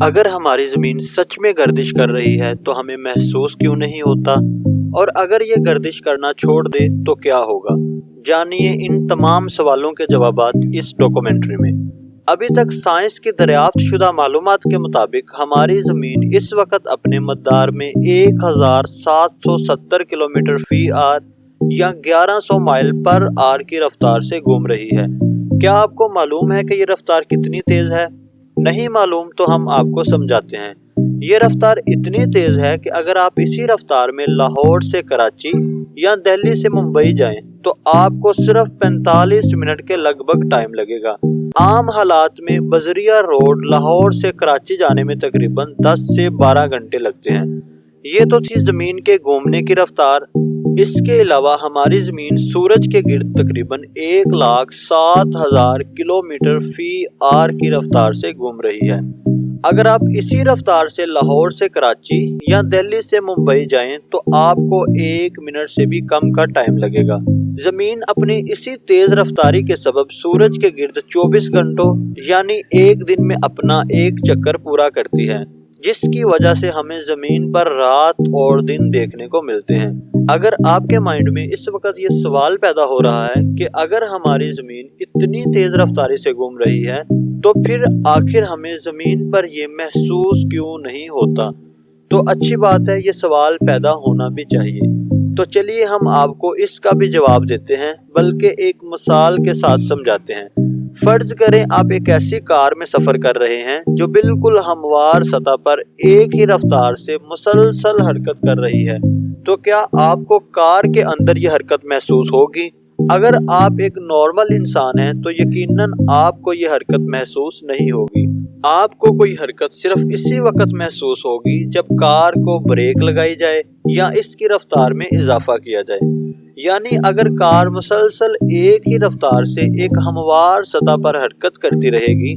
اگر ہماری زمین سچ میں گردش کر رہی ہے تو ہمیں محسوس کیوں نہیں ہوتا؟ اور اگر یہ گردش کرنا چھوڑ دے تو کیا ہوگا؟ جانیے ان تمام سوالوں کے جوابات اس ڈاکومنٹری میں۔ ابھی تک سائنس کی دریافت شدہ معلومات کے مطابق ہماری زمین اس وقت اپنے مدار میں 1770 کلومیٹر فی آر یا 1100 مائل پر آر کی رفتار سے گھوم رہی ہے۔ کیا آپ کو معلوم ہے کہ یہ رفتار کتنی تیز ہے؟ نہیں معلوم تو ہم آپ کو سمجھاتے ہیں۔ یہ رفتار اتنی تیز ہے کہ اگر آپ اسی رفتار میں لاہور سے کراچی یا دہلی سے ممبئی جائیں تو آپ کو صرف 45 منٹ کے لگ بھگ ٹائم لگے گا۔ عام حالات میں بذریعہ روڈ لاہور سے کراچی جانے میں تقریباً 10 سے 12 گھنٹے لگتے ہیں۔ یہ تو تھی زمین کے گھومنے کی رفتار۔ اس کے علاوہ ہماری زمین سورج کے گرد تقریباً 1,07,000 کلومیٹر فی آر کی رفتار سے گھوم رہی ہے۔ اگر آپ اسی رفتار سے لاہور سے کراچی یا دہلی سے ممبئی جائیں تو آپ کو 1 منٹ سے بھی کم کا ٹائم لگے گا۔ زمین اپنی اسی تیز رفتاری کے سبب سورج کے گرد 24 گھنٹوں یعنی ایک دن میں اپنا ایک چکر پورا کرتی ہے، جس کی وجہ سے ہمیں زمین پر رات اور دن دیکھنے کو ملتے ہیں۔ اگر آپ کے مائنڈ میں اس وقت یہ سوال پیدا ہو رہا ہے کہ اگر ہماری زمین اتنی تیز رفتاری سے گھوم رہی ہے تو پھر آخر ہمیں زمین پر یہ محسوس کیوں نہیں ہوتا، تو اچھی بات ہے، یہ سوال پیدا ہونا بھی چاہیے۔ تو چلیے ہم آپ کو اس کا بھی جواب دیتے ہیں، بلکہ ایک مثال کے ساتھ سمجھاتے ہیں۔ فرض کریں آپ ایک ایسی کار میں سفر کر رہے ہیں جو بالکل ہموار سطح پر ایک ہی رفتار سے مسلسل حرکت کر رہی ہے، تو کیا آپ کو کار کے اندر یہ حرکت محسوس ہوگی؟ اگر آپ ایک نارمل انسان ہیں تو یقیناً آپ کو یہ حرکت محسوس نہیں ہوگی۔ آپ کو کوئی حرکت صرف اسی وقت محسوس ہوگی جب کار کو بریک لگائی جائے یا اس کی رفتار میں اضافہ کیا جائے۔ یعنی اگر کار مسلسل ایک ہی رفتار سے ایک ہموار سطح پر حرکت کرتی رہے گی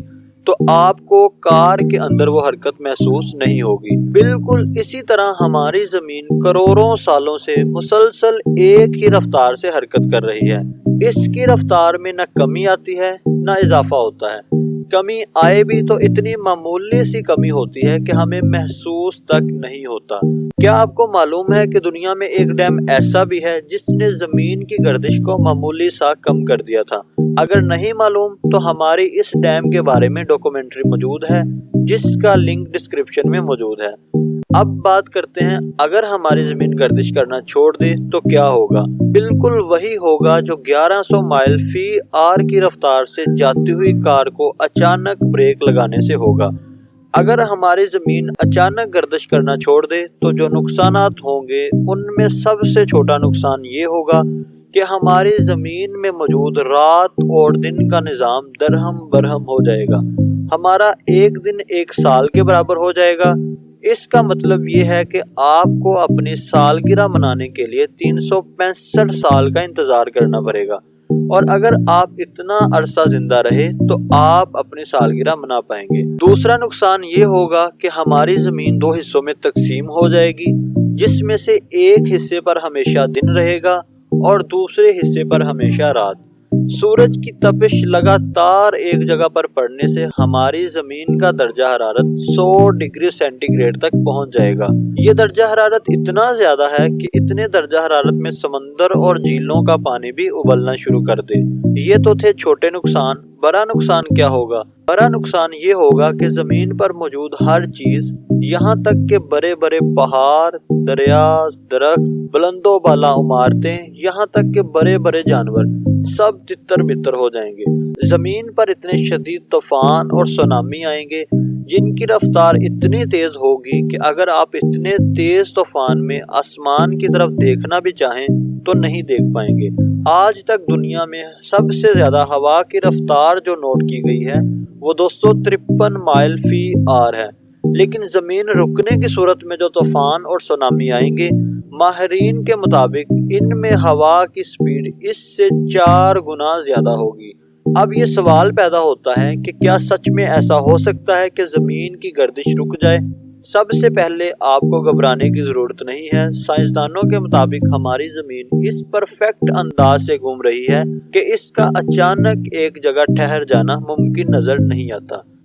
تو آپ کو کار کے اندر وہ حرکت محسوس نہیں ہوگی۔ بالکل اسی طرح ہماری زمین کروڑوں سالوں سے مسلسل ایک ہی رفتار سے حرکت کر رہی ہے۔ اس کی رفتار میں نہ کمی آتی ہے نہ اضافہ ہوتا ہے۔ کمی آئے بھی تو اتنی معمولی سی کمی ہوتی ہے کہ ہمیں محسوس تک نہیں ہوتا۔ کیا آپ کو معلوم ہے کہ دنیا میں ایک ڈیم ایسا بھی ہے جس نے زمین کی گردش کو معمولی سا کم کر دیا تھا؟ اگر نہیں معلوم تو ہماری اس ڈیم کے بارے میں ڈاکومنٹری موجود ہے، جس کا لنک ڈسکرپشن میں موجود ہے۔ اب بات کرتے ہیں اگر ہماری زمین گردش کرنا چھوڑ دے تو کیا ہوگا؟ بالکل وہی ہوگا جو 1100 مائل فی آر کی رفتار سے جاتی ہوئی کار کو اچانک بریک لگانے سے ہوگا۔ اگر ہماری زمین اچانک گردش کرنا چھوڑ دے تو جو نقصانات ہوں گے ان میں سب سے چھوٹا نقصان یہ ہوگا کہ ہماری زمین میں موجود رات اور دن کا نظام درہم برہم ہو جائے گا۔ ہمارا ایک دن ایک سال کے برابر ہو جائے گا۔ اس کا مطلب یہ ہے کہ آپ کو اپنی سالگرہ منانے کے لیے 365 سال کا انتظار کرنا پڑے گا، اور اگر آپ اتنا عرصہ زندہ رہے تو آپ اپنی سالگرہ منا پائیں گے۔ دوسرا نقصان یہ ہوگا کہ ہماری زمین 2 حصوں میں تقسیم ہو جائے گی، جس میں سے ایک حصے پر ہمیشہ دن رہے گا اور دوسرے حصے پر ہمیشہ رات۔ سورج کی تپش لگاتار ایک جگہ پر پڑنے سے ہماری زمین کا درجہ حرارت 100 ڈگری سینٹی گریڈ تک پہنچ جائے گا۔ یہ درجہ حرارت اتنا زیادہ ہے کہ اتنے درجہ حرارت میں سمندر اور جھیلوں کا پانی بھی ابلنا شروع کر دے۔ یہ تو تھے چھوٹے نقصان۔ بڑا نقصان کیا ہوگا؟ بڑا نقصان یہ ہوگا کہ زمین پر موجود ہر چیز، یہاں تک کہ بڑے بڑے پہاڑ، دریا، درخت، بلند و بالا عمارتیں، یہاں تک کہ بڑے بڑے جانور سب تتر بتر ہو جائیں گے۔ زمین پر اتنے شدید طوفان اور سونامی آئیں گے جن کی رفتار اتنی تیز ہوگی کہ اگر آپ اتنے تیز طوفان میں آسمان کی طرف دیکھنا بھی چاہیں تو نہیں دیکھ پائیں گے۔ آج تک دنیا میں سب سے زیادہ ہوا کی رفتار جو نوٹ کی گئی ہے وہ 253 مائل فی آر ہے، لیکن زمین رکنے کی صورت میں جو طوفان اور سونامی آئیں گے، ماہرین کے مطابق ان میں ہوا کی سپیڈ اس سے 4 گنا زیادہ ہوگی۔ اب یہ سوال پیدا ہوتا ہے کہ کیا سچ میں ایسا ہو سکتا ہے کہ زمین کی گردش رک جائے؟ سب سے پہلے آپ کو گھبرانے کی ضرورت نہیں ہے۔ سائنسدانوں کے مطابق ہماری زمین اس پرفیکٹ انداز سے گھوم رہی ہے کہ اس کا اچانک ایک جگہ ٹھہر جانا ممکن نظر نہیں آتا۔